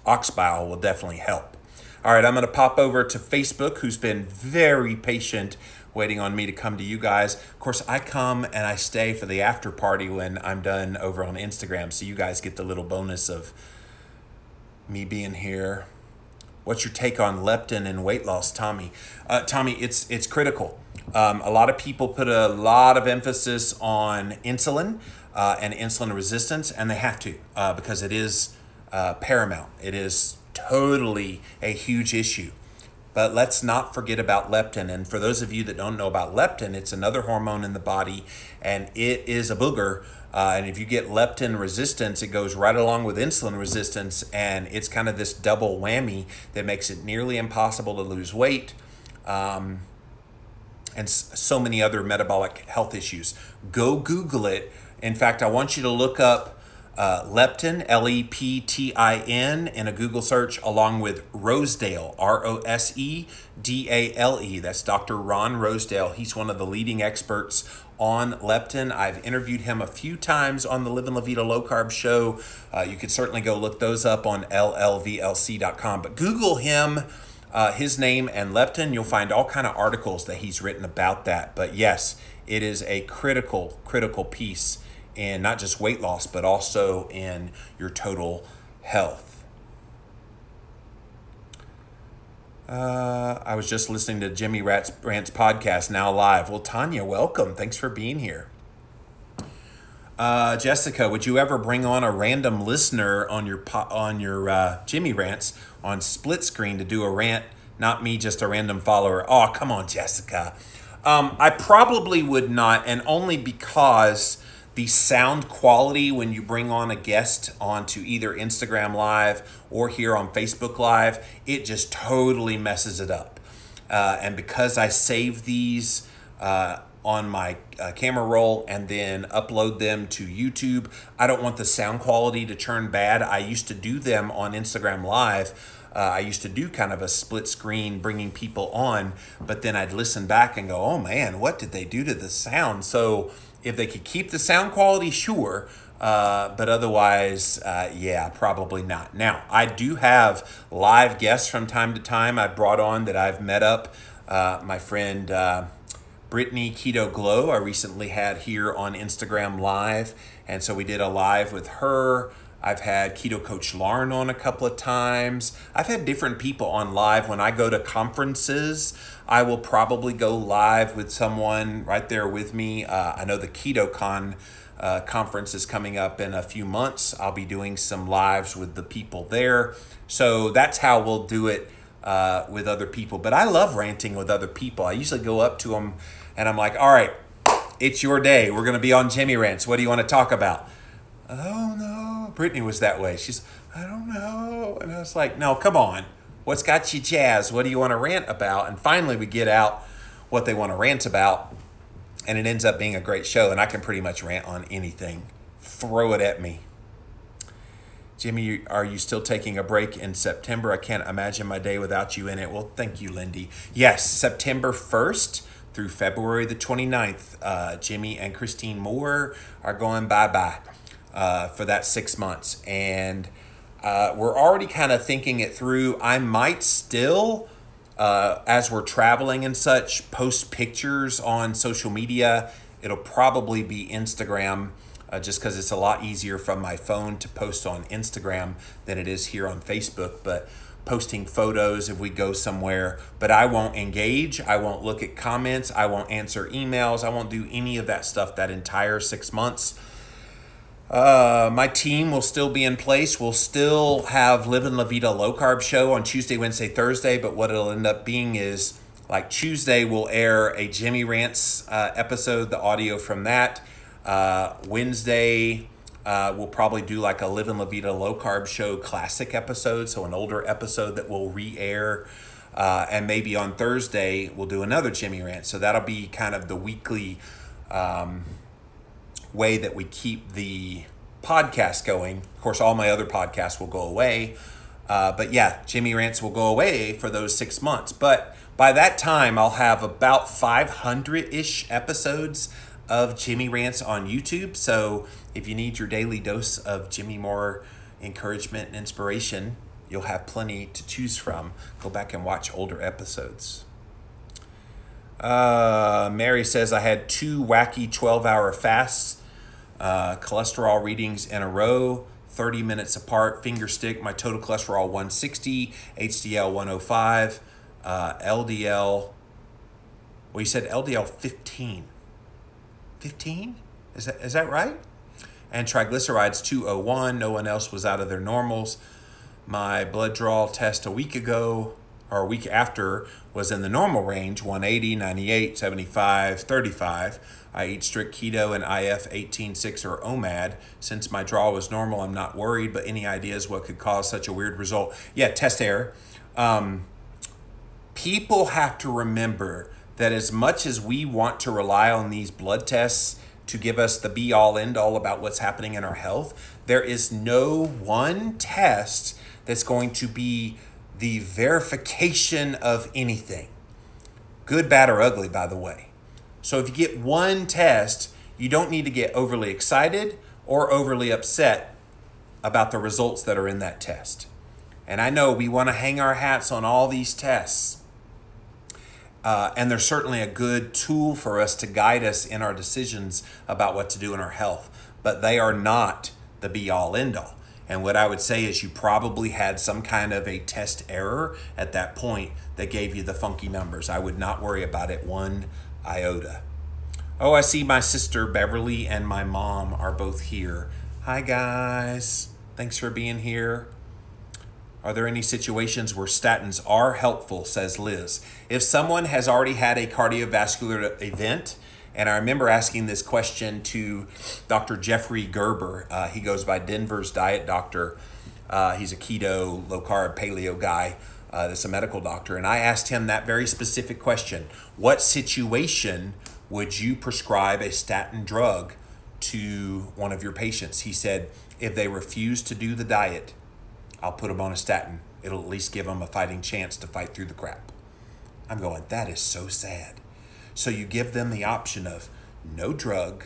ox bile will definitely help. All right, I'm going to pop over to Facebook, who's been very patient waiting on me to come to you guys. Of course, I come and I stay for the after party when I'm done over on Instagram, so you guys get the little bonus of me being here. What's your take on leptin and weight loss, Tommy? Tommy, it's critical. A lot of people put a lot of emphasis on insulin and insulin resistance, and they have to because it is paramount. It is totally a huge issue. But let's not forget about leptin. And for those of you that don't know about leptin, it's another hormone in the body, and it is a booger. And if you get leptin resistance, it goes right along with insulin resistance, and it's kind of this double whammy that makes it nearly impossible to lose weight, and so many other metabolic health issues. Go Google it. In fact, I want you to look up leptin, Leptin, in a Google search, along with Rosedale, Rosedale. That's Dr. Ron Rosedale. He's one of the leading experts on leptin. I've interviewed him a few times on the Live and La Vida Low Carb show. You could certainly go look those up on llvlc.com. But Google him, his name and leptin. You'll find all kind of articles that he's written about that. But yes, it is a critical piece in not just weight loss, but also in your total health. I was just listening to Jimmy Rant's podcast, now live. Well, Tanya, welcome. Thanks for being here. Jessica, would you ever bring on a random listener on your Jimmy Rants on split screen to do a rant? Not me, just a random follower. Oh, come on, Jessica. I probably would not, and only because the sound quality when you bring on a guest onto either Instagram Live or here on Facebook Live, it just totally messes it up. And because I save these on my camera roll and then upload them to YouTube, I don't want the sound quality to turn bad. I used to do them on Instagram Live I used to do kind of a split screen bringing people on, but then I'd listen back and go, oh man, what did they do to the sound? So if they could keep the sound quality, sure. But otherwise, yeah, probably not. Now, I do have live guests from time to time I brought on that I've met up. My friend Brittany Keto Glow I recently had here on Instagram Live, and so we did a live with her. I've had Keto Coach Lauren on a couple of times. I've had different people on live. When I go to conferences, I will probably go live with someone right there with me. I know the KetoCon conference is coming up in a few months. I'll be doing some lives with the people there. So that's how we'll do it with other people. But I love ranting with other people. I usually go up to them and I'm like, all right, it's your day. We're going to be on Jimmy Rants. What do you want to talk about? Oh, no. Brittany was that way. She's, I don't know. And I was like, no, come on. What's got you jazzed? What do you want to rant about? And finally we get out what they want to rant about. And it ends up being a great show. And I can pretty much rant on anything. Throw it at me. Jimmy, are you still taking a break in September? I can't imagine my day without you in it. Well, thank you, Lindy. Yes, September 1st through February the 29th, Jimmy and Christine Moore are going bye-bye for that 6 months. And we're already kind of thinking it through. I might still, as we're traveling and such, post pictures on social media. It'll probably be Instagram, just because it's a lot easier from my phone to post on Instagram than it is here on Facebook. But posting photos if we go somewhere, but I won't engage. I won't look at comments. I won't answer emails. I won't do any of that stuff that entire 6 months. My team will still be in place. We'll still have Livin' La Vida Low Carb show on Tuesday, Wednesday, Thursday, but what it'll end up being is like Tuesday we'll air a Jimmy Rants episode, the audio from that. Wednesday we'll probably do like a Livin' La Vida Low Carb show classic episode, so an older episode that we'll re-air. And maybe on Thursday we'll do another Jimmy Rant. So that'll be kind of the weekly way that we keep the podcast going. Of course, all my other podcasts will go away. But yeah, Jimmy Rants will go away for those 6 months. But by that time, I'll have about 500-ish episodes of Jimmy Rants on YouTube. So if you need your daily dose of Jimmy Moore encouragement and inspiration, you'll have plenty to choose from. Go back and watch older episodes. Mary says, I had 2 wacky 12-hour fasts, cholesterol readings in a row, 30 minutes apart, finger stick, my total cholesterol 160, HDL 105, LDL, well, you said LDL 15. 15? Is that right? And triglycerides 201. No one else was out of their normals. My blood draw test a week ago, or a week after, was in the normal range, 180, 98, 75, 35. I eat strict keto and IF 18.6 or OMAD. Since my draw was normal, I'm not worried, but any ideas what could cause such a weird result? Yeah, test error. People have to remember that as much as we want to rely on these blood tests to give us the be-all, end-all about what's happening in our health, there is no one test that's going to be the verification of anything. Good, bad, or ugly, by the way. So if you get one test, you don't need to get overly excited or overly upset about the results that are in that test. And I know we want to hang our hats on all these tests. And they're certainly a good tool for us to guide us in our decisions about what to do in our health. But they are not the be-all, end-all. And what I would say is you probably had some kind of a test error at that point that gave you the funky numbers. I would not worry about it one iota. Oh, I see my sister Beverly and my mom are both here. Hi, guys. Thanks for being here. Are there any situations where statins are helpful, says Liz? If someone has already had a cardiovascular event, and I remember asking this question to Dr. Jeffrey Gerber. He goes by Denver's Diet Doctor. He's a keto, low-carb, paleo guy that's a medical doctor. And I asked him that very specific question. What situation would you prescribe a statin drug to one of your patients? He said, if they refuse to do the diet, I'll put them on a statin. it'll at least give them a fighting chance to fight through the crap. I'm going, that is so sad. So you give them the option of no drug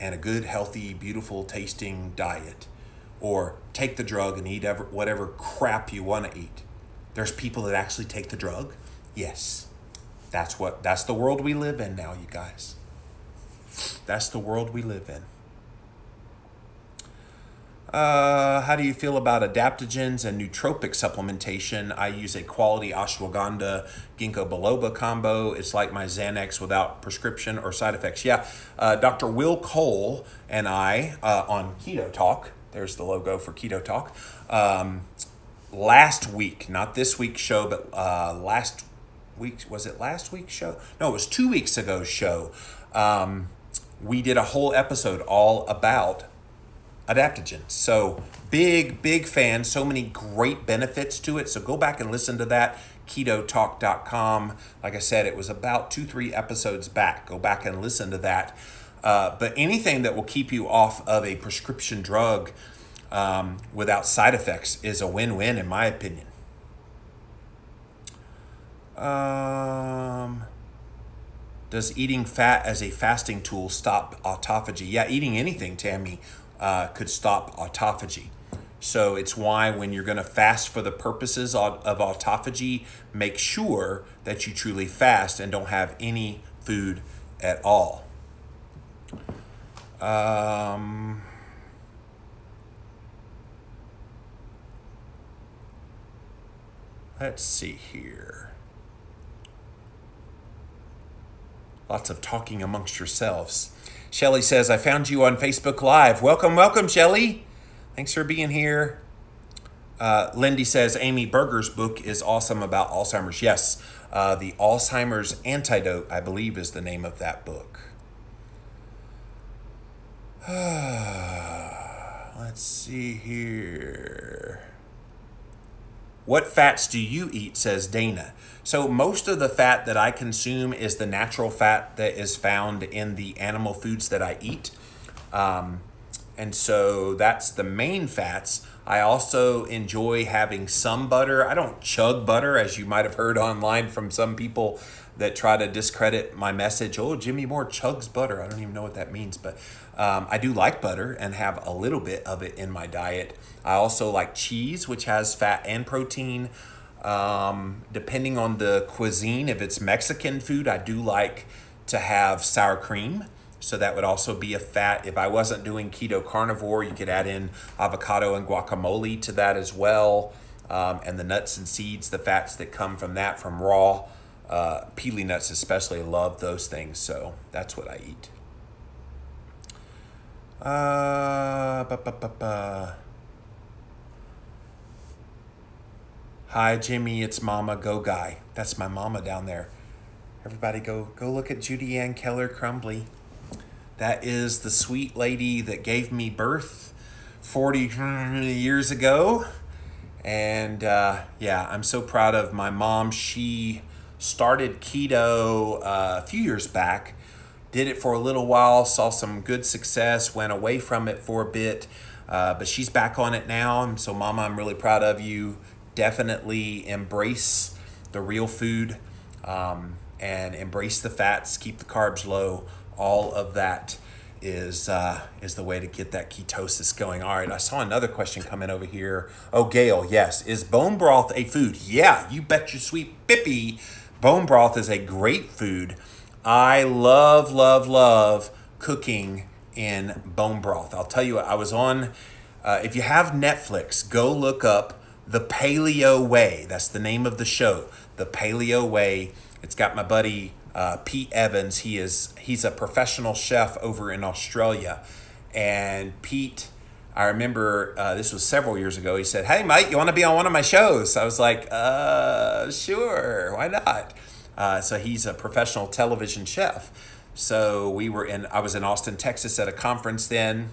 and a good, healthy, beautiful tasting diet, or take the drug and eat whatever crap you want to eat. There's people that actually take the drug. Yes, that's the world we live in now, you guys. That's the world we live in. How do you feel about adaptogens and nootropic supplementation? I use a quality ashwagandha ginkgo biloba combo. It's like my Xanax without prescription or side effects. Yeah, Dr. Will Cole and I on Keto Talk, there's the logo for Keto Talk, last week, not this week's show, but last week, was it last week's show? No, it was 2 weeks ago's show. We did a whole episode all about adaptogens. So big fan, so many great benefits to it. So go back and listen to that, ketotalk.com. Like I said, it was about 2-3 episodes back. Go back and listen to that. But anything that will keep you off of a prescription drug without side effects is a win-win in my opinion. Does eating fat as a fasting tool stop autophagy? Yeah, eating anything, Tammy, could stop autophagy. So it's why when you're going to fast for the purposes of autophagy, make sure that you truly fast and don't have any food at all. Let's see here. Lots of talking amongst yourselves. Shelly says, I found you on Facebook Live. Welcome, Shelly. Thanks for being here. Lindy says, Amy Berger's book is awesome about Alzheimer's. Yes, the Alzheimer's Antidote, I believe, is the name of that book. Let's see here. What fats do you eat, says Dana. So most of the fat that I consume is the natural fat that is found in the animal foods that I eat. And so that's the main fats. I also enjoy having some butter. I don't chug butter, as you might have heard online from some people that try to discredit my message. Oh, Jimmy Moore chugs butter. I don't even know what that means, but I do like butter and have a little bit of it in my diet. I also like cheese, which has fat and protein. Depending on the cuisine, if it's Mexican food, I do like to have sour cream. So that would also be a fat. If I wasn't doing keto carnivore, you could add in avocado and guacamole to that as well. And the nuts and seeds, the fats that come from that, from raw peely nuts especially, love those things. So that's what I eat. Hi, Jimmy, it's Mama Go Guy. That's my mama down there. Everybody go look at Judy Ann Keller Crumbly. That is the sweet lady that gave me birth 40 years ago. And yeah, I'm so proud of my mom. She started keto a few years back, did it for a little while, saw some good success, went away from it for a bit, but she's back on it now. And so Mama, I'm really proud of you. Definitely embrace the real food and embrace the fats, keep the carbs low. All of that is the way to get that ketosis going. All right, I saw another question come in over here. Oh, Gail, yes. Is bone broth a food? Yeah, you bet your sweet Bippy. Bone broth is a great food. I love cooking in bone broth. I'll tell you what, I was on, if you have Netflix, go look up The Paleo Way. That's the name of the show, The Paleo Way. It's got my buddy Pete Evans. He's a professional chef over in Australia. And Pete, I remember this was several years ago, he said, hey mate, you want to be on one of my shows? I was like, sure, why not? So he's a professional television chef. So I was in Austin, Texas at a conference then.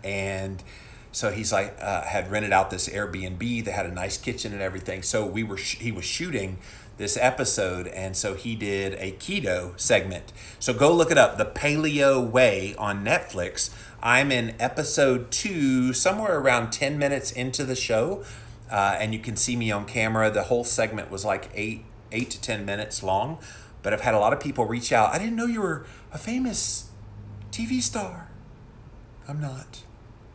And so he's like, had rented out this Airbnb that had a nice kitchen and everything. So he was shooting this episode, and so he did a keto segment. So go look it up, The Paleo Way on Netflix. I'm in episode 2, somewhere around 10 minutes into the show. and you can see me on camera. The whole segment was like 8 to 10 minutes long, but I've had a lot of people reach out. I didn't know you were a famous TV star. I'm not.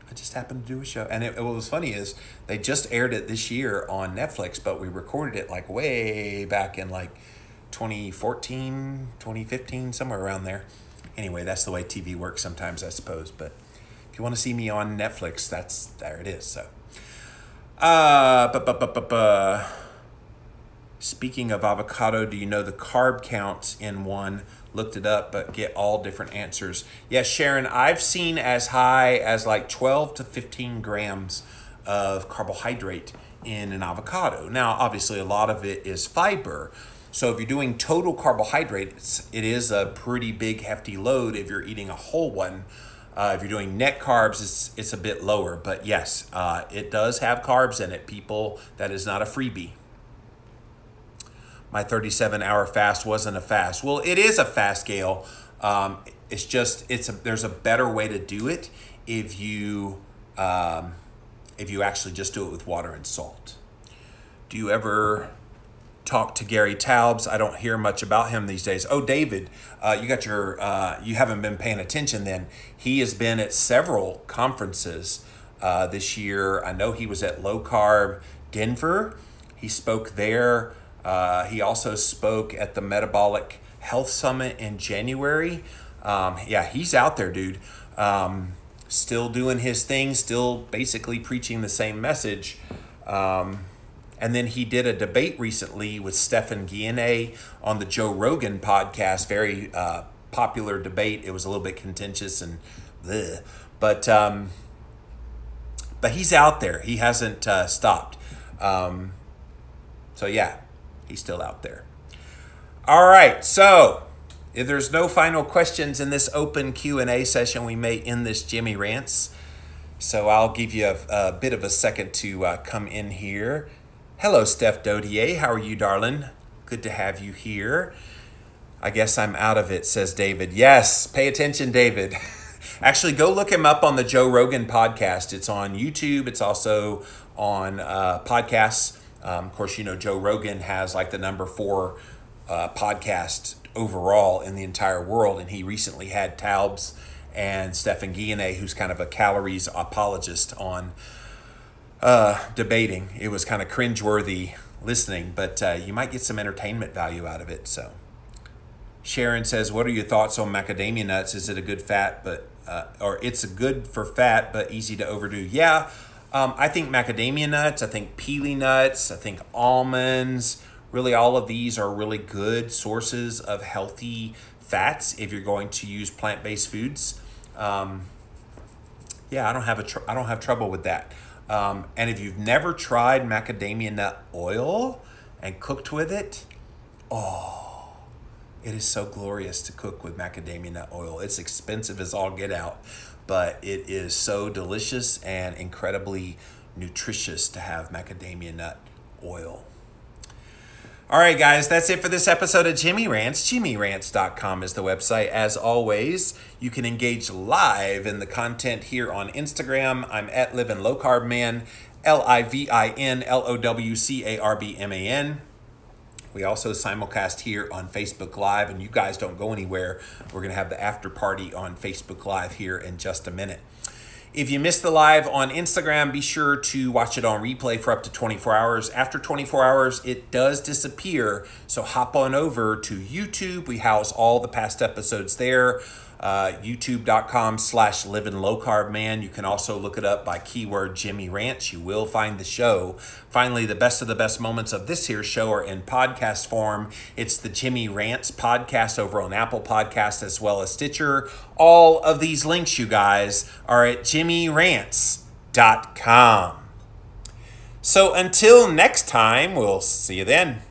I just happened to do a show. And what was funny is they just aired it this year on Netflix, but we recorded it like way back in like 2014, 2015, somewhere around there. Anyway, that's the way TV works sometimes, I suppose. But if you want to see me on Netflix, there it is. So, speaking of avocado, do you know the carb counts in one? Looked it up, but get all different answers. Yes, Sharon, I've seen as high as like 12 to 15 grams of carbohydrate in an avocado. Now, obviously, a lot of it is fiber. So if you're doing total carbohydrates, it is a pretty big, hefty load if you're eating a whole one. If you're doing net carbs, it's a bit lower. But yes, it does have carbs in it, people. That is not a freebie. My 37-hour fast wasn't a fast. Well, it is a fast, Gail. It's just there's a better way to do it if you actually just do it with water and salt. Do you ever talk to Gary Taubes? I don't hear much about him these days. Oh, David, you haven't been paying attention then. He has been at several conferences this year. I know he was at Low Carb Denver. He spoke there. He also spoke at the Metabolic Health Summit in January. Yeah, he's out there, dude. Still doing his thing, still basically preaching the same message. And then he did a debate recently with Stephan Guyenet on the Joe Rogan podcast. Very popular debate. It was a little bit contentious and bleh. But he's out there. He hasn't stopped. So yeah. He's still out there. All right, so if there's no final questions in this open Q&A session, we may end this Jimmy Rants. So I'll give you a bit of a second to come in here. Hello, Steph Dodier. How are you, darling? Good to have you here. I guess I'm out of it, says David. Yes, pay attention, David. Actually, go look him up on the Joe Rogan podcast. It's on YouTube. It's also on podcasts. Of course, you know, Joe Rogan has like the number 4 podcast overall in the entire world. And he recently had Taubes and Stephan Guyenet, who's kind of a calories apologist, on debating. It was kind of cringeworthy listening, but you might get some entertainment value out of it. So Sharon says, what are your thoughts on macadamia nuts? Is it a good fat, or it's a good for fat, but easy to overdo? Yeah. I think macadamia nuts, I think pili nuts, I think almonds, really all of these are really good sources of healthy fats if you're going to use plant-based foods. Yeah, I don't have trouble with that. And if you've never tried macadamia nut oil and cooked with it, oh, it is so glorious to cook with macadamia nut oil. It's expensive as all get out, but it is so delicious and incredibly nutritious to have macadamia nut oil. All right, guys, that's it for this episode of Jimmy Rants. JimmyRants.com is the website. As always, you can engage live in the content here on Instagram. I'm at Livin' Low Carb Man, LivinLowCarbMan. We also simulcast here on Facebook Live, and you guys don't go anywhere. We're going to have the after party on Facebook Live here in just a minute. If you missed the live on Instagram, be sure to watch it on replay for up to 24 hours. After 24 hours, it does disappear, so hop on over to YouTube. We house all the past episodes there. YouTube.com/livinglowcarbman. You can also look it up by keyword Jimmy Rants. You will find the show. Finally, the best of the best moments of this here show are in podcast form. It's the Jimmy Rants podcast over on Apple Podcasts as well as Stitcher. All of these links, you guys, are at jimmyrants.com. So until next time, we'll see you then.